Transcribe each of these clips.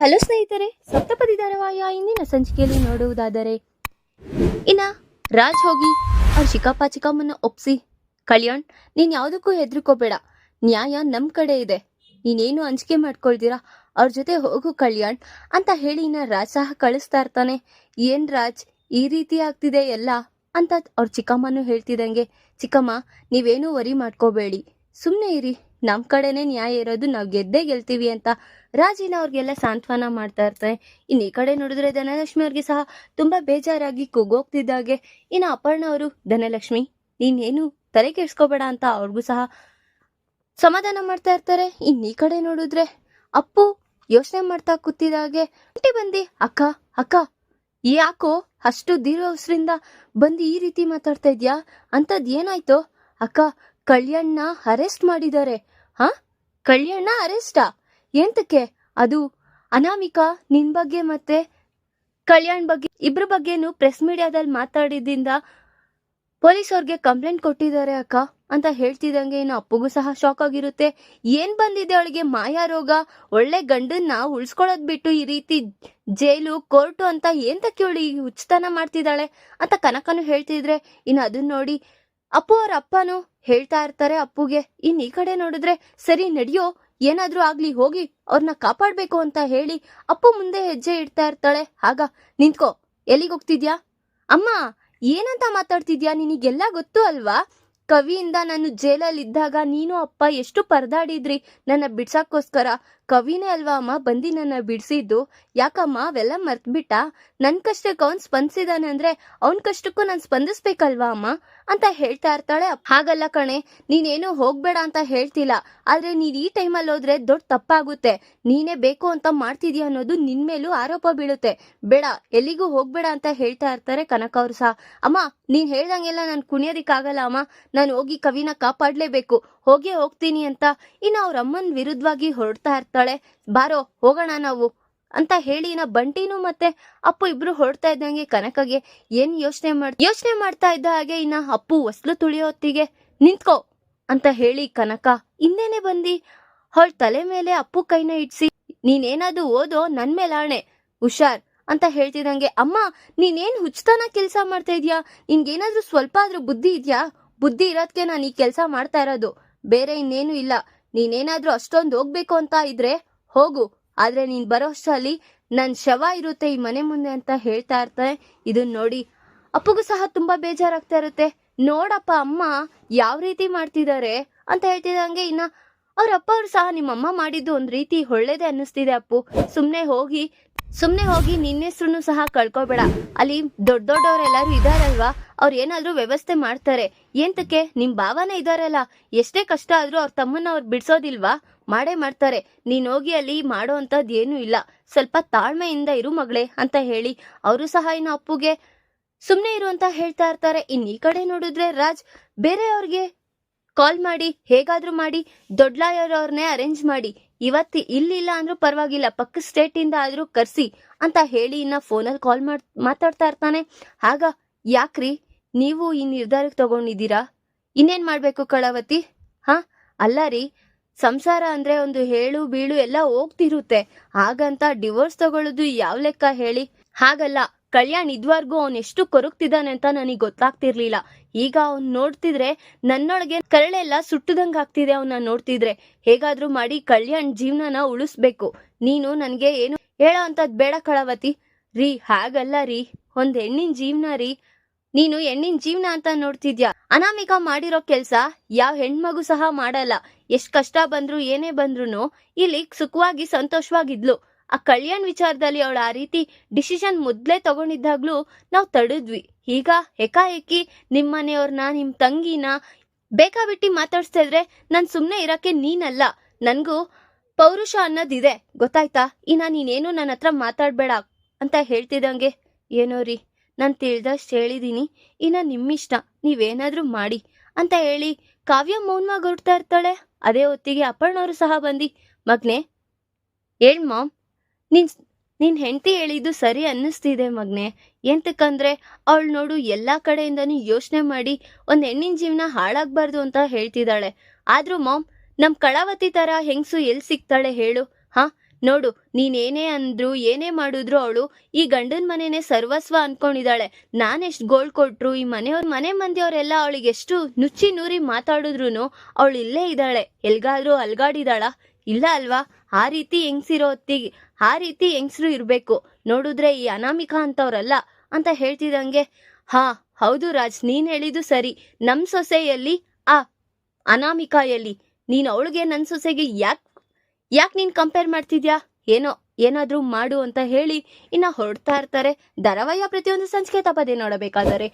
Hello ಸ್ನೇಹಿತರೆ, ಸಪ್ತಪದಿ ಧಾರಾವಾಹಿಯ ಇಂದಿನ ಸಂಚಿಕೆಯಲ್ಲಿ ನೋಡುವುದಾದರೆ ರಾಜ್ ಹೋಗಿ ಅವ್ರ ಚಿಕ್ಕಮ್ಮನ ಒಪ್ಸಿ, ಕಲ್ಯಾಣ್ ನೀನ್ ಯಾವುದಕ್ಕೂ ಹೆದರ್ಕೋಬೇಡ, ನ್ಯಾಯ ನಮ್ ಕಡೆ ಇದೆ, ನೀನೇನು ಅಂಜಿಕೆ ಮಾಡ್ಕೊಳ್ತೀರಾ, ಅವ್ರ ಜೊತೆ ಹೋಗು ಕಲ್ಯಾಣ್ ಅಂತ ಹೇಳಿ ರಾಜ್ ಸಹ ಕಳಿಸ್ತಾ ಇರ್ತಾನೆ. ಏನ್ ರಾಜ್ ಈ ರೀತಿ ಆಗ್ತಿದೆ ಎಲ್ಲ ಅಂತ ಅವ್ರ ಚಿಕ್ಕಮ್ಮನೂ ಹೇಳ್ತಿದಂಗೆ, ಚಿಕ್ಕಮ್ಮ ನೀವೇನು ವರಿ ಮಾಡ್ಕೋಬೇಡಿ, ಸುಮ್ನೆ ಇರಿ, ನಮ್ ಕಡೆನೆ ನ್ಯಾಯ ಇರೋದು, ನಾವ್ ಗೆದ್ದೇ ಗೆಲ್ತೀವಿ ಅಂತ ರಾಜಿನ ಅವ್ರಿಗೆಲ್ಲ ಸಾಂತ್ವನ ಮಾಡ್ತಾ ಇರ್ತಾರೆ. ಈ ಕಡೆ ನೋಡಿದ್ರೆ ಧನಲಕ್ಷ್ಮಿ ಅವ್ರಿಗೆ ಸಹ ತುಂಬಾ ಬೇಜಾರಾಗಿ ಕುಗೋಗ್ತಿದ್ದಾಗೆ ಅಪರ್ಣ ಅವರು, ಧನಲಕ್ಷ್ಮಿ ನೀನೇನು ತಲೆ ಕೆಡ್ಸ್ಕೋಬೇಡ ಅಂತ ಅವ್ರಿಗೂ ಸಹ ಸಮಾಧಾನ ಮಾಡ್ತಾ ಇರ್ತಾರೆ. ಈ ಕಡೆ ನೋಡಿದ್ರೆ ಅಪ್ಪು ಯೋಚನೆ ಮಾಡ್ತಾ ಕೂತಿದಾಗೆ ಬಂದಿ, ಅಕ್ಕ ಅಕ್ಕ ಯಾಕೋ ಅಷ್ಟು ದೀರ್ಘದಿಂದ ಬಂದು ಈ ರೀತಿ ಮಾತಾಡ್ತಾ ಇದ್ಯಾ, ಅಂತದ್ ಏನಾಯ್ತು ಅಕ್ಕ, ಕಲ್ಯಾಣ್ನ ಅರೆಸ್ಟ್ ಮಾಡಿದ್ದಾರೆ. ಕಲ್ಯಾಣ್ನ ಅರೆಸ್ಟಾ? ಎಂತಕ್ಕೆ? ಅದು ಅನಾಮಿಕಾ ನಿನ್ ಬಗ್ಗೆ ಮತ್ತೆ ಕಲ್ಯಾಣ್ ಬಗ್ಗೆ ಇಬ್ರ ಬಗ್ಗೆನು ಪ್ರೆಸ್ ಮೀಡಿಯಾದಲ್ಲಿ ಮಾತಾಡಿದ್ರಿಂದ ಪೊಲೀಸ್ ಅವ್ರಿಗೆ ಕಂಪ್ಲೇಂಟ್ ಕೊಟ್ಟಿದ್ದಾರೆ ಅಕ್ಕ ಅಂತ ಹೇಳ್ತಿದಂಗೆ ಅಪ್ಪಗೂ ಸಹ ಶಾಕ್ ಆಗಿರುತ್ತೆ. ಏನ್ ಬಂದಿದೆ ಅವಳಿಗೆ ಮಾಯಾ ರೋಗ, ಒಳ್ಳೆ ಗಂಡನ್ನ ಉಳ್ಸ್ಕೊಳ್ಳೋದ್ ಬಿಟ್ಟು ಈ ರೀತಿ ಜೈಲು ಕೋರ್ಟು ಅಂತ ಏಂತಕ್ಕೆ ಇವಳು ಹುಚ್ಚತನ ಮಾಡ್ತಿದ್ದಾಳೆ ಅಂತ ಕನಕನು ಹೇಳ್ತಿದ್ರೆ, ಅದನ್ನ ನೋಡಿ ಅಪ್ಪು ಅವ್ರ ಅಪ್ಪನು ಹೇಳ್ತಾ ಇರ್ತಾರೆ ಅಪ್ಪುಗೆ. ಈ ಕಡೆ ನೋಡಿದ್ರೆ ಸರಿ ನಡಿಯೋ, ಏನಾದ್ರೂ ಆಗ್ಲಿ ಹೋಗಿ ಅವ್ರನ್ನ ಕಾಪಾಡ್ಬೇಕು ಅಂತ ಹೇಳಿ ಅಪ್ಪು ಮುಂದೆ ಹೆಜ್ಜೆ ಇಡ್ತಾ ಇರ್ತಾಳೆ. ಆಗ ನಿಂತ್ಕೋ, ಎಲ್ಲಿಗೆ ಹೋಗ್ತಿದ್ಯಾ? ಅಮ್ಮ ಏನಂತ ಮಾತಾಡ್ತಿದ್ಯಾ, ನಿನಗೆಲ್ಲ ಗೊತ್ತು ಅಲ್ವಾ, ಕವಿಯಿಂದ ನಾನು ಜೈಲಲ್ಲಿ ಇದ್ದಾಗ ನೀನು ಅಪ್ಪ ಎಷ್ಟು ಪರದಾಡಿದ್ರಿ ನನ್ನ ಬಿಡ್ಸಕ್ಕೋಸ್ಕರ, ಕವಿನೇ ಅಲ್ವಾ ಅಮ್ಮ ಬಂದಿ ನನ್ನ ಬಿಡ್ಸಿದ್ದು, ಯಾಕಮ್ಮ ಅವೆಲ್ಲ ಮರ್ತ್ಬಿಟ್ಟ? ನನ್ ಕಷ್ಟಕ್ಕೆ ಅವ್ನ್ ಸ್ಪಂದಿಸಿದಾನೆ ಅಂದ್ರೆ ಅವನ್ ಕಷ್ಟಕ್ಕೂ ನಾನು ಸ್ಪಂದಿಸ್ಬೇಕಲ್ವಾ ಅಮ್ಮ ಅಂತ ಹೇಳ್ತಾ ಇರ್ತಾಳೆ. ಹಾಗಲ್ಲ ಕಣೆ, ನೀನೇನು ಹೋಗ್ಬೇಡ ಅಂತ ಹೇಳ್ತಿಲ್ಲ, ಆದ್ರೆ ನೀನ್ ಈ ಟೈಮಲ್ಲಿ ಹೋದ್ರೆ ದೊಡ್ಡ ತಪ್ಪಾಗುತ್ತೆ, ನೀನೇ ಬೇಕು ಅಂತ ಮಾಡ್ತಿದ್ಯಾ ಅನ್ನೋದು ನಿನ್ ಮೇಲೂ ಆರೋಪ ಬೀಳುತ್ತೆ, ಬೇಡ ಎಲ್ಲಿಗೂ ಹೋಗ್ಬೇಡ ಅಂತ ಹೇಳ್ತಾ ಇರ್ತಾರೆ ಕನಕ ಅವ್ರು ಸಹ. ಅಮ್ಮ ನೀನ್ ಹೇಳ್ದಂಗೆಲ್ಲ ನಾನು ಕುಣಿಯೋದಿಕ್ಕಾಗಲ್ಲ ಅಮ್ಮ, ನಾನು ಹೋಗಿ ಕವಿನ ಕಾಪಾಡ್ಲೇಬೇಕು, ಹೋಗ್ತೀನಿ ಅಂತ ಅವ್ರ ಅಮ್ಮನ್ ವಿರುದ್ಧವಾಗಿ ಹೊರಡ್ತಾ ಇರ್ತಾಳೆ. ಬಾರೋ ಹೋಗೋಣ ನಾವು ಅಂತ ಹೇಳಿ ಬಂಟಿನೂ ಮತ್ತೆ ಅಪ್ಪು ಇಬ್ರು ಹೊರಡ್ತಾ ಇದ್ದಂಗೆ ಕನಕಗೆ ಏನ್ ಯೋಚನೆ ಮಾಡ್ತಾ ಇದ್ದ ಹಾಗೆ ಅಪ್ಪು ಹೊಸ್ಲು ತುಳಿಯೋ ಹೊತ್ತಿಗೆ ನಿಂತ್ಕೋ ಅಂತ ಹೇಳಿ ಕನಕ ಹಿಂದೆನೆ ಬಂದಿ ಅವಳ ತಲೆ ಮೇಲೆ ಅಪ್ಪು ಕೈನ ಇಡ್ಸಿ, ನೀನೇನಾದ್ರು ಓದೋ ನನ್ ಮೇಲೆ ಆಣೆ, ಹುಷಾರ್ ಅಂತ ಹೇಳ್ತಿದಂಗೆ, ಅಮ್ಮ ನೀನೇನ್ ಹುಚ್ಚತನ ಕೆಲ್ಸ ಮಾಡ್ತಾ ಇದ್ಯಾ, ನಿನ್ಗೇನಾದ್ರೂ ಸ್ವಲ್ಪ ಆದ್ರೂ ಬುದ್ಧಿ ಇದ್ಯಾ? ಬುದ್ಧಿ ಇರೋದ್ಕೆ ನಾನು ಈ ಕೆಲ್ಸ ಮಾಡ್ತಾ ಇರೋದು, ಬೇರೆ ಇನ್ನೇನು ಇಲ್ಲ, ನೀನೇನಾದ್ರೂ ಅಷ್ಟೊಂದು ಹೋಗ್ಬೇಕು ಅಂತ ಇದ್ರೆ ಹೋಗು, ಆದ್ರೆ ನೀನ್ ಬರೋ ಅಷ್ಟರಲ್ಲಿ ನನ್ ಶವ ಇರುತ್ತೆ ಈ ಮನೆ ಮುಂದೆ ಅಂತ ಹೇಳ್ತಾ ಇರ್ತಾರೆ. ಇದನ್ನ ನೋಡಿ ಅಪ್ಪಗೂ ಸಹ ತುಂಬಾ ಬೇಜಾರಾಗ್ತಾ ಇರುತ್ತೆ. ನೋಡಪ್ಪ ಅಮ್ಮ ಯಾವ ರೀತಿ ಮಾಡ್ತಿದ್ದಾರೆ ಅಂತ ಹೇಳ್ತಿದಂಗೆ ಅವ್ರ ಅಪ್ಪ ಅವ್ರು ಸಹ ನಿಮ್ಮಮ್ಮ ಮಾಡಿದ್ದು ಒಂದ್ ರೀತಿ ಒಳ್ಳೇದೇ ಅನ್ನಿಸ್ತಿದೆ ಅಪ್ಪು, ಸುಮ್ನೆ ಹೋಗಿ ನಿನ್ನ ಹೆಸ್ರು ಸಹ ಕಳ್ಕೊಬೇಡ, ಅಲ್ಲಿ ದೊಡ್ಡವರೆಲ್ಲರೂ ಇದಾರಲ್ವಾ, ಅವ್ರು ಏನಾದ್ರೂ ವ್ಯವಸ್ಥೆ ಮಾಡ್ತಾರೆ, ಎಂತಕ್ಕೆ ನಿಮ್ ಭಾವನೆ ಇದಾರಲ್ಲ, ಎಷ್ಟೇ ಕಷ್ಟ ಆದ್ರೂ ಅವ್ರ ತಮ್ಮನ್ನ ಅವ್ರು ಬಿಡ್ಸೋದಿಲ್ವಾ, ಮಾಡೇ ಮಾಡ್ತಾರೆ, ನೀನ್ ಹೋಗಿ ಅಲ್ಲಿ ಮಾಡೋ ಅಂತದ್ ಏನು ಇಲ್ಲ, ಸ್ವಲ್ಪ ತಾಳ್ಮೆಯಿಂದ ಇರು ಮಗಳೇ ಅಂತ ಹೇಳಿ ಅವರು ಸಹ ಅಪ್ಪುಗೆ ಸುಮ್ನೆ ಇರು ಅಂತ ಹೇಳ್ತಾ ಇರ್ತಾರೆ. ಈ ಕಡೆ ನೋಡಿದ್ರೆ ರಾಜ್ ಬೇರೆಯವ್ರಿಗೆ ಕಾಲ್ ಮಾಡಿ ಹೇಗಾದ್ರೂ ಮಾಡಿ ದೊಡ್ಡ ಲಾಯರ್ ಅವ್ರನ್ನೇ ಅರೇಂಜ್ ಮಾಡಿ ಇವತ್ತಿ ಇಲ್ಲಿಲ್ಲ ಅಂದ್ರೂ ಪರವಾಗಿಲ್ಲ ಪಕ್ಕ ಸ್ಟೇಟ್ ಇಂದ ಆದ್ರೂ ಕರ್ಸಿ ಅಂತ ಹೇಳಿ ಫೋನಲ್ಲಿ ಕಾಲ್ ಮಾತಾಡ್ತಾ ಇರ್ತಾನೆ. ಆಗ ಯಾಕ್ರಿ ನೀವು ಈ ನಿರ್ಧಾರಕ್ಕೆ ತಗೊಂಡಿದ್ದೀರಾ, ಇನ್ನೇನ್ ಮಾಡ್ಬೇಕು ಕಳಾವತಿ? ಅಲ್ಲ ರೀ, ಸಂಸಾರ ಅಂದ್ರೆ ಒಂದು ಹೇಳು ಬೀಳು ಎಲ್ಲ ಹೋಗ್ತಿರುತ್ತೆ, ಹಾಗಂತ ಡಿವೋರ್ಸ್ ತಗೊಳ್ಳೋದು ಯಾವ ಲೆಕ್ಕ ಹೇಳಿ? ಹಾಗಲ್ಲ, ಕಲ್ಯಾಣ್ ಇದ್ವರ್ಗೂ ಅವ್ನ್ ಎಷ್ಟು ಕೊರಗ್ತಿದ್ದಾನೆ ಅಂತ ನನಗೆ ಗೊತ್ತಾಗ್ತಿರ್ಲಿಲ್ಲ, ಈಗ ಅವ್ನ್ ನೋಡ್ತಿದ್ರೆ ನನ್ನೊಳಗೆ ಕರಳೆಲ್ಲ ಸುಟ್ಟದಂಗ ಆಗ್ತಿದೆ ಅವನ್ನ ನೋಡ್ತಿದ್ರೆ, ಹೇಗಾದ್ರೂ ಮಾಡಿ ಕಲ್ಯಾಣ್ ಜೀವನನ ಉಳಿಸ್ಬೇಕು, ನೀನು ನನ್ಗೆ ಏನು ಹೇಳೋ ಅಂತದ್ ಬೇಡ ಕಳಾವತಿ. ರೀ ಹಾಗಲ್ಲ ರೀ, ಒಂದ್ ಹೆಣ್ಣಿನ ಜೀವನ ರೀ, ನೀನು ಹೆಣ್ಣಿನ ಜೀವನ ಅಂತ ನೋಡ್ತಿದ್ಯಾ, ಅನಾಮಿಕಾ ಮಾಡಿರೋ ಕೆಲ್ಸ ಯಾವ ಹೆಣ್ಮಗು ಸಹ ಮಾಡಲ್ಲ, ಎಷ್ಟ್ ಕಷ್ಟ ಬಂದ್ರು ಏನೇ ಬಂದ್ರು ಇಲ್ಲಿ ಸುಖವಾಗಿ ಸಂತೋಷವಾಗಿದ್ಲು, ಆ ಕಲ್ಯಾಣ್ ವಿಚಾರದಲ್ಲಿ ಅವಳು ಆ ರೀತಿ ಡಿಸಿಷನ್ ಮೊದ್ಲೇ ತಗೊಂಡಿದ್ದಾಗ್ಲೂ ನಾವು ತಡೆದ್ವಿ, ಈಗ ಏಕಾಏಕಿ ನಿಮ್ಮನೆಯವ್ರನ್ನ ನಿಮ್ ತಂಗಿನ ಬೇಕಾಬಿಟ್ಟಿ ಮಾತಾಡ್ಸ್ತಾ ಇದ್ರೆ ನಾನ್ ಸುಮ್ನೆ ಇರಕ್ಕೆ ನೀನಲ್ಲ, ನನ್ಗೂ ಪೌರುಷ ಅನ್ನೋದಿದೆ ಗೊತ್ತಾಯ್ತಾ, ನೀನೇನು ನನ್ನ ಹತ್ರ ಮಾತಾಡ್ಬೇಡ ಅಂತ ಹೇಳ್ತಿದಂಗೆ, ಏನೋ ರೀ ನಾನ್ ತಿಳಿದಷ್ಟು ಹೇಳಿದೀನಿ, ನಿಮ್ಮಿಷ್ಟ, ನೀವೇನಾದ್ರೂ ಮಾಡಿ ಅಂತ ಹೇಳಿ ಕಾವ್ಯ ಮೌನವಾಗಿ ಹೊರಡ್ತಾ ಇರ್ತಾಳೆ. ಅದೇ ಹೊತ್ತಿಗೆ ಅಪರ್ಣವರು ಸಹ ಬಂದಿ, ಮಗ್ನೆ ಹೇಳ್ ಮಾಮ್, ನಿನ್ ಹೆಂಡತಿ ಹೇಳಿದ್ದು ಸರಿ ಅನ್ನಿಸ್ತಿದೆ ಮಗ್ನೆ, ಎಂತಕ್ಕಂದ್ರೆ ಅವಳು ನೋಡು ಎಲ್ಲಾ ಕಡೆಯಿಂದನೂ ಯೋಚನೆ ಮಾಡಿ ಒಂದ್ ಹೆಣ್ಣಿನ ಜೀವನ ಹಾಳಾಗ್ಬಾರ್ದು ಅಂತ ಹೇಳ್ತಿದ್ದಾಳೆ, ಆದ್ರೂ ಮಾಮ್ ನಮ್ ಕಳಾವತಿ ತರ ಹೆಂಗ್ಸು ಎಲ್ ಸಿಗ್ತಾಳೆ ಹೇಳು? ನೋಡು ನೀನೇನೇ ಅಂದ್ರು ಏನೇ ಮಾಡಿದ್ರು ಅವಳು ಈ ಗಂಡನ ಮನೆನೇ ಸರ್ವಸ್ವ ಅನ್ಕೊಂಡಿದ್ದಾಳೆ. ನಾನೆಷ್ಟು ಗೋಲ್ಡ್ ಕೊಟ್ರು ಈ ಮನೆ ಮಂದಿಯವರೆಲ್ಲ ಅವಳಿಗೆ ಎಷ್ಟು ನುಚ್ಚಿ ನೂರಿ ಮಾತಾಡಿದ್ರು ಅವಳು ಇಲ್ಲೇ ಇದ್ದಾಳೆ. ಎಲ್ಗಾದ್ರೂ ಅಲ್ಗಾಡಿದಾಳ? ಇಲ್ಲ ಅಲ್ವಾ? ಆ ರೀತಿ ಹೆಂಗ್ಸಿರೋ ಹೊತ್ತಿಗೆ ಆ ರೀತಿ ಹೆಂಗ್ಸ್ರು ಇರ್ಬೇಕು. ನೋಡಿದ್ರೆ ಈ ಅನಾಮಿಕಾ ಅಂತವ್ರಲ್ಲ ಅಂತ ಹೇಳ್ತಿದಂಗೆ, ಹಾ ಹೌದು ರಾಜ್, ನೀನ್ ಹೇಳಿದ್ದು ಸರಿ. ನಮ್ ಸೊಸೆಯಲ್ಲಿ ಆ ಅನಾಮಿಕಾ ಎಲ್ಲಿ? ನೀನ್ ಅವಳಿಗೆ ನನ್ ಸೊಸೆಗೆ ಯಾಕೆ ನೀನ್ ಕಂಪೇರ್ ಮಾಡ್ತಿದ್ಯಾ? ಏನಾದ್ರೂ ಮಾಡು ಅಂತ ಹೇಳಿ ಇನ್ನ ಹೊರಡ್ತಾ ಇರ್ತಾರೆ. ಧಾರಾವಾಹಿಯ ಪ್ರತಿಯೊಂದು ಸಂಚಿಕೆ ತಪ್ಪದೆ ನೋಡಬೇಕಾದರೆ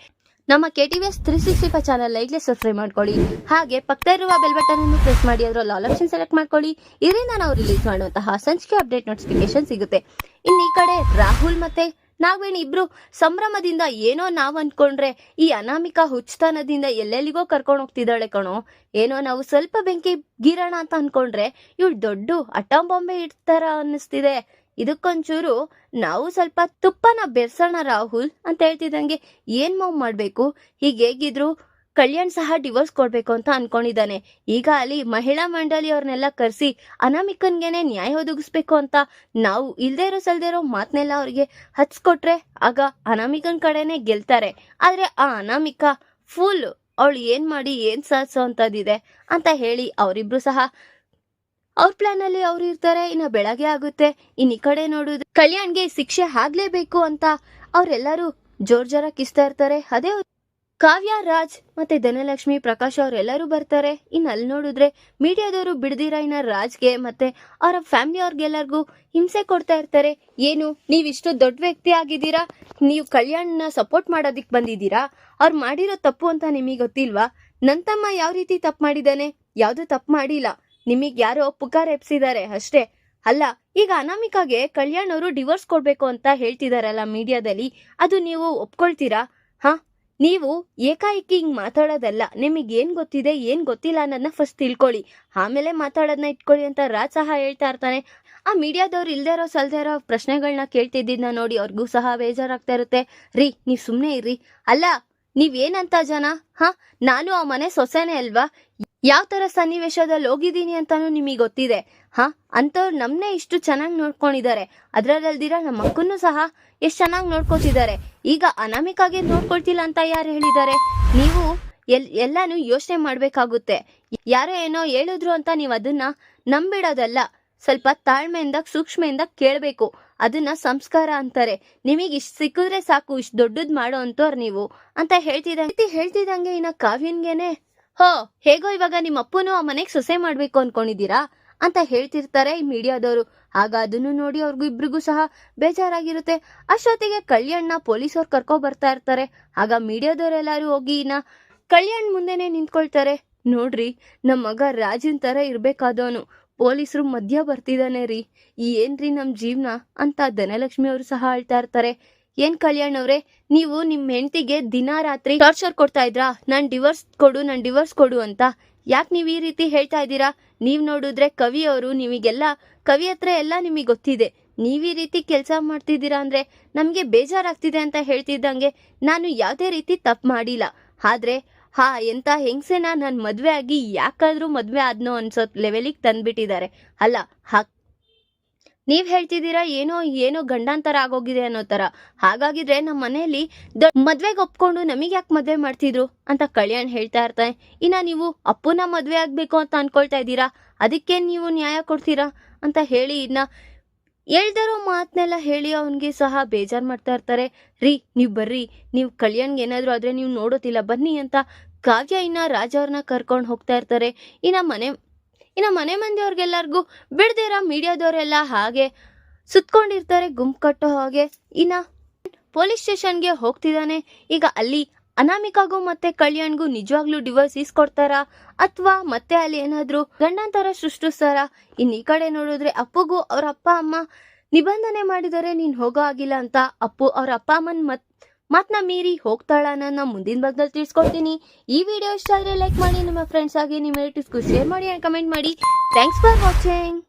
ನಮ್ಮ KTVS 365 ಚಾನಲ್ ಲೈಕ್ಗೆ ಸಬ್ಸ್ಕ್ರೈಬ್ ಮಾಡ್ಕೊಳ್ಳಿ. ಹಾಗೆ ಪಕ್ಕದ ಇರುವ ಬೆಲ್ ಬಟನ್ ಅನ್ನು ಪ್ರೆಸ್ ಮಾಡಿ ಅದರಲ್ಲಿ ಆಲ್ ಆಪ್ಷನ್ ಸೆಲೆಕ್ಟ್ ಮಾಡ್ಕೊಳ್ಳಿ. ಇದರಿಂದ ನಾವು ರಿಲೀಸ್ ಮಾಡುವಂತಹ ಸಂಚಿಕೆ ಅಪ್ಡೇಟ್ ನೋಟಿಫಿಕೇಶನ್ ಸಿಗುತ್ತೆ. ಇನ್ನು ಈ ಕಡೆ ರಾಹುಲ್ ಮತ್ತೆ ನಾಗವೇಣಿ ಇಬ್ರು ಸಂಭ್ರಮದಿಂದ ಏನೋ ನಾವ್ ಅನ್ಕೊಂಡ್ರೆ ಈ ಅನಾಮಿಕಾ ಹುಚ್ಚತನದಿಂದ ಎಲ್ಲೆಲ್ಲಿಗೋ ಕರ್ಕೊಂಡು ಹೋಗ್ತಿದ್ದಾಳೆ ಕಣೋ. ಏನೋ ನಾವು ಸ್ವಲ್ಪ ಬೆಂಕಿ ಗೀರೋಣ ಅಂತ ಅನ್ಕೊಂಡ್ರೆ ಇವಳು ದೊಡ್ಡ ಅಟಂ ಬಾಂಬೆ ಇಡ್ತಾರ ಅನ್ನಿಸ್ತಿದೆ. ಇದಕ್ಕೊಂಚೂರು ನಾವು ಸ್ವಲ್ಪ ತುಪ್ಪನ ಬೆರ್ಸೋಣ ರಾಹುಲ್ ಅಂತ ಹೇಳ್ತಿದ್ದಂಗೆ, ಏನ್ ಮಾಡ್ಬೇಕು? ಹೇಗಿದ್ರು ಕಲ್ಯಾಣ್ ಸಹ ಡಿವೋರ್ಸ್ ಕೊಡ್ಬೇಕು ಅಂತ ಅನ್ಕೊಂಡಿದ್ದಾನೆ. ಈಗ ಅಲ್ಲಿ ಮಹಿಳಾ ಮಂಡಳಿಯವ್ರನ್ನೆಲ್ಲ ಕರೆಸಿ ಅನಾಮಿಕನ್ಗೆನೆ ನ್ಯಾಯ ಒದಗಿಸ್ಬೇಕು ಅಂತ ನಾವು ಇಲ್ದೇ ಇರೋ ಮಾತನ್ನೆಲ್ಲ ಅವ್ರಿಗೆ ಹಚ್ಕೊಟ್ರೆ ಆಗ ಅನಾಮಿಕನ್ ಕಡೆನೆ ಗೆಲ್ತಾರೆ. ಆದ್ರೆ ಆ ಅನಾಮಿಕಾ ಫುಲ್ ಅವಳು ಏನ್ ಮಾಡಿ ಏನ್ ಸಾಧಿಸೋ ಅಂತದಿದೆ ಅಂತ ಹೇಳಿ ಅವರಿಬ್ರು ಸಹ ಅವ್ರ ಪ್ಲಾನ್ ಅಲ್ಲಿ ಅವ್ರು ಇರ್ತಾರೆ. ಇನ್ನ ಬೆಳಗ್ಗೆ ಆಗುತ್ತೆ. ಈ ಕಡೆ ನೋಡಿದ್ರೆ ಕಲ್ಯಾಣ್ಗೆ ಶಿಕ್ಷೆ ಆಗ್ಲೇಬೇಕು ಅಂತ ಅವ್ರೆಲ್ಲರೂ ಜೋರ್ ಕಿಸ್ತಾ ಇರ್ತಾರೆ. ಅದೇ ಕಾವ್ಯ, ರಾಜ್ ಮತ್ತೆ ಧನಲಕ್ಷ್ಮಿ, ಪ್ರಕಾಶ್ ಅವರೆಲ್ಲರೂ ಬರ್ತಾರೆ. ಇನ್ನು ಅಲ್ಲಿ ನೋಡಿದ್ರೆ ಮೀಡಿಯಾದವರು ಬಿಡ್ದಿರ ಇನ್ನ ರಾಜ್ಗೆ ಮತ್ತೆ ಅವರ ಫ್ಯಾಮಿಲಿ ಅವ್ರಿಗೆಲ್ಲರಿಗೂ ಹಿಂಸೆ ಕೊಡ್ತಾ ಇರ್ತಾರೆ. ಏನು ನೀವಿಷ್ಟು ದೊಡ್ಡ ವ್ಯಕ್ತಿ ಆಗಿದ್ದೀರಾ, ನೀವು ಕಲ್ಯಾಣ್ನ ಸಪೋರ್ಟ್ ಮಾಡೋದಿಕ್ ಬಂದಿದ್ದೀರಾ? ಅವ್ರು ಮಾಡಿರೋ ತಪ್ಪು ಅಂತ ನಿಮಗೆ ಗೊತ್ತಿಲ್ವಾ? ನನ್ ತಮ್ಮ ಯಾವ ರೀತಿ ತಪ್ಪು ಮಾಡಿದಾನೆ? ಯಾವ್ದು ತಪ್ಪು ಮಾಡಿಲ್ಲ. ನಿಮಗ್ ಯಾರೋ ಪುಕಾರ ಎಪ್ಸಿದ್ದಾರೆ ಅಷ್ಟೇ. ಅಲ್ಲ, ಈಗ ಅನಾಮಿಕಾಗೆ ಕಲ್ಯಾಣ್ ಅವರು ಡಿವೋರ್ಸ್ ಕೊಡ್ಬೇಕು ಅಂತ ಹೇಳ್ತಿದಾರಲ್ಲ ಮೀಡಿಯಾದಲ್ಲಿ, ಅದು ನೀವು ಒಪ್ಕೊಳ್ತೀರಾ? ನೀವು ಏಕಾಏಕಿ ಹಿಂಗ್ ಮಾತಾಡೋದಲ್ಲ. ನಿಮಗೆ ಏನ್ ಗೊತ್ತಿದೆ ಏನ್ ಗೊತ್ತಿಲ್ಲ ಅನ್ನೋದನ್ನ ಫಸ್ಟ್ ತಿಳ್ಕೊಳ್ಳಿ, ಆಮೇಲೆ ಮಾತಾಡೋದನ್ನ ಇಟ್ಕೊಳ್ಳಿ ಅಂತ ರಾಜ್ ಸಹ ಹೇಳ್ತಾ ಇರ್ತಾನೆ. ಆ ಮೀಡಿಯಾದವ್ರು ಇಲ್ದೇ ಇರೋ ಪ್ರಶ್ನೆಗಳನ್ನ ಕೇಳ್ತಿದ್ದಿದ್ನ ನೋಡಿ ಅವ್ರಿಗೂ ಸಹ ಬೇಜಾರಾಗ್ತಾ ಇರುತ್ತೆ. ರೀ ನೀವ್ ಸುಮ್ನೆ ಇರ್ರಿ. ಅಲ್ಲ ನೀವೇನಂತ ಜನ? ನಾನು ಆ ಮನೆ ಸೊಸೆನೆ ಅಲ್ವಾ? ಯಾವ ತರ ಸನ್ನಿವೇಶದಲ್ಲಿ ಹೋಗಿದ್ದೀನಿ ಅಂತಾನು ನಿಮಗೆ ಗೊತ್ತಿದೆ. ಅಂತವ್ರು ನಮ್ನೆ ಇಷ್ಟು ಚೆನ್ನಾಗಿ ನೋಡ್ಕೊಂಡಿದ್ದಾರೆ. ಅದ್ರಲ್ದಿರ ನಮ್ಮ ಮಕ್ಕನ್ನು ಸಹ ಎಷ್ಟು ಚೆನ್ನಾಗಿ ನೋಡ್ಕೊತಿದ್ದಾರೆ. ಈಗ ಅನಾಮಿಕಾಗೆ ನೋಡ್ಕೊಳ್ತಿಲ್ಲ ಅಂತ ಯಾರು ಹೇಳಿದ್ದಾರೆ? ನೀವು ಎಲ್ಲಾನು ಯೋಚನೆ ಮಾಡ್ಬೇಕಾಗುತ್ತೆ. ಯಾರೋ ಏನೋ ಹೇಳಿದ್ರು ಅಂತ ನೀವು ಅದನ್ನ ನಂಬಿಡೋದಲ್ಲ. ಸ್ವಲ್ಪ ತಾಳ್ಮೆಯಿಂದ ಸೂಕ್ಷ್ಮೆಯಿಂದ ಕೇಳ್ಬೇಕು. ಅದನ್ನ ಸಂಸ್ಕಾರ ಅಂತಾರೆ. ನಿಮಗೆ ಇಷ್ಟು ಸಿಕ್ಕಿದ್ರೆ ಸಾಕು, ಇಷ್ಟು ದೊಡ್ಡದ್ ಮಾಡೋ ಅಂತವ್ರು ನೀವು ಅಂತ ಹೇಳ್ತಿದಂಗೆ ಇನ್ನ ಕಾವ್ಯನ್ಗೆನೆ, ಹೇಗೋ ಇವಾಗ ನಿಮ್ಮ ಅಪ್ಪನು ಆ ಮನೆಗೆ ಸೊಸೆ ಮಾಡ್ಬೇಕು ಅನ್ಕೊಂಡಿದ್ದೀರಾ ಅಂತ ಹೇಳ್ತಿರ್ತಾರೆ ಈ ಮೀಡಿಯಾದವರು. ಆಗ ಅದನ್ನು ನೋಡಿ ಅವ್ರಿಗೂ ಇಬ್ರಿಗೂ ಸಹ ಬೇಜಾರಾಗಿರುತ್ತೆ. ಅಷ್ಟೊತ್ತಿಗೆ ಕಲ್ಯಾಣ್ನ ಪೊಲೀಸವ್ರು ಕರ್ಕೊ ಬರ್ತಾ ಇರ್ತಾರೆ. ಆಗ ಮೀಡಿಯಾದವರೆಲ್ಲರೂ ಹೋಗಿ ಕಲ್ಯಾಣ್ ಮುಂದೆನೆ ನಿಂತ್ಕೊಳ್ತಾರೆ. ನೋಡ್ರಿ, ನಮ್ಮ ಮಗ ರಾಜನ್ ತರ ಇರ್ಬೇಕಾದವನು ಪೊಲೀಸರು ಮಧ್ಯ ಬರ್ತಿದಾನೆ ರೀ, ಏನ್ರಿ ನಮ್ ಜೀವನ ಅಂತ ಧನಲಕ್ಷ್ಮಿ ಅವರು ಸಹ ಹೇಳ್ತಾ ಇರ್ತಾರೆ. ಏನ್ ಕಲ್ಯಾಣ್ ಅವ್ರೆ, ನೀವು ನಿಮ್ ಹೆಂಡತಿಗೆ ದಿನ ರಾತ್ರಿ ಟಾರ್ಚರ್ ಕೊಡ್ತಾ ಇದ್ರಾ? ನಾನ್ ಡಿವೋರ್ಸ್ ಕೊಡು ಅಂತ. ಯಾಕೆ ನೀವ್ ಈ ರೀತಿ ಹೇಳ್ತಾ ಇದ್ದೀರಾ? ನೀವ್ ನೋಡಿದ್ರೆ ಕವಿಯವರು, ಕವಿ ಹತ್ರ ಎಲ್ಲ ನಿಮಗೆ ಗೊತ್ತಿದೆ. ನೀವ್ ಈ ರೀತಿ ಕೆಲಸ ಮಾಡ್ತಿದ್ದೀರಾ ಅಂದ್ರೆ ನಮ್ಗೆ ಬೇಜಾರಾಗ್ತಿದೆ ಅಂತ ಹೇಳ್ತಿದ್ದಂಗೆ, ನಾನು ಯಾವ್ದೇ ರೀತಿ ತಪ್ಪು ಮಾಡಿಲ್ಲ. ಆದ್ರೆ ಎಂತ ಹೆಂಗ್ಸೆನ ನಾನ್ ಮದ್ವೆ ಆಗಿ ಯಾಕಾದ್ರೂ ಮದ್ವೆ ಆದ್ನೋ ಅನ್ಸೋ ಲೆವೆಲಿಗೆ ತಂದ್ಬಿಟ್ಟಿದ್ದಾರೆ. ಅಲ್ಲ, ನೀವ್ ಹೇಳ್ತಿದ್ದೀರಾ ಏನೋ ಗಂಡಾಂತರ ಆಗೋಗಿದೆ ಅನ್ನೋ ತರ. ಹಾಗಾಗಿದ್ರೆ ನಮ್ಮ ಮನೆಯಲ್ಲಿ ಮದ್ವೆಗೆ ಒಪ್ಕೊಂಡು ನಮಗ್ ಯಾಕೆ ಮದ್ವೆ ಮಾಡ್ತಿದ್ರು ಅಂತ ಕಲ್ಯಾಣ್ ಹೇಳ್ತಾ ಇರ್ತಾನೆ. ಇನ್ನ ನೀವು ಅಪ್ಪನ ಮದ್ವೆ ಆಗ್ಬೇಕು ಅಂತ ಅನ್ಕೊಳ್ತಾ ಇದ್ದೀರಾ, ಅದಕ್ಕೆ ನೀವು ನ್ಯಾಯ ಕೊಡ್ತೀರಾ ಅಂತ ಹೇಳಿ ಹೇಳ್ದಿರೋ ಮಾತನ್ನೆಲ್ಲ ಹೇಳಿ ಅವನ್ಗೆ ಸಹ ಬೇಜಾರ್ ಮಾಡ್ತಾ ಇರ್ತಾರೆ. ರೀ ನೀವ್ ಬರ್ರಿ, ನೀವು ಕಲ್ಯಾಣ್ಗೆ ಏನಾದ್ರು ಆದ್ರೆ ನೀವು ನೋಡೋತಿಲ್ಲ ಬನ್ನಿ ಅಂತ ಕಾವ್ಯ ರಾಜ ಅವ್ರನ್ನ ಕರ್ಕೊಂಡು ಹೋಗ್ತಾ ಇರ್ತಾರೆ. ಇನ್ನ ಮನೆ ಮಂದಿಯವ್ರಿಗೆಲ್ಲರಿಗೂ ಬಿಡ್ದಿರ ಮೀಡಿಯಾದವರೆಲ್ಲ ಹಾಗೆ ಸುತ್ಕೊಂಡಿರ್ತಾರೆ ಗುಂಪು ಕಟ್ಟೋ ಹಾಗೆ. ಇನ್ನ ಪೊಲೀಸ್ ಸ್ಟೇಷನ್ಗೆ ಹೋಗ್ತಿದ್ದಾನೆ. ಈಗ ಅಲ್ಲಿ ಅನಾಮಿಕಾಗೂ ಮತ್ತೆ ಕಲ್ಯಾಣ್ಗೂ ನಿಜವಾಗ್ಲೂ ಡಿವೋರ್ಸ್ ಇಸ್ಕೊಡ್ತಾರ ಅಥವಾ ಮತ್ತೆ ಅಲ್ಲಿ ಏನಾದ್ರು ಗಂಡಂತರ ಸೃಷ್ಟಿಸ್ತಾರ? ಈ ಕಡೆ ನೋಡಿದ್ರೆ ಅಪ್ಪುಗೂ ಅವ್ರ ಅಪ್ಪ ಅಮ್ಮ ನಿಬಂಧನೆ ಮಾಡಿದರೆ ನೀನ್ ಹೋಗೋ ಆಗಿಲ್ಲ ಅಂತ. ಅಪ್ಪು ಅವ್ರ ಅಪ್ಪ ಅಮ್ಮನ್ ಮಾತ್ನ ಮೀರಿ ಹೋಗ್ತಾಳ ಅನ್ನೋದನ್ನ ಮುಂದಿನ ಭಾಗದಲ್ಲಿ ತಿಳಿಸ್ಕೊಡ್ತೀನಿ. ಈ ವಿಡಿಯೋ ಇಷ್ಟ ಆದ್ರೆ ಲೈಕ್ ಮಾಡಿ, ನಿಮ್ಮ ಫ್ರೆಂಡ್ಸ್ ಆಗಿ ನಿಮ್ಮ ರಿಲೇಟಿವ್ಸ್ಗೂ ಶೇರ್ ಮಾಡಿ ಅಂಡ್ ಕಮೆಂಟ್ ಮಾಡಿ. Thanks for watching.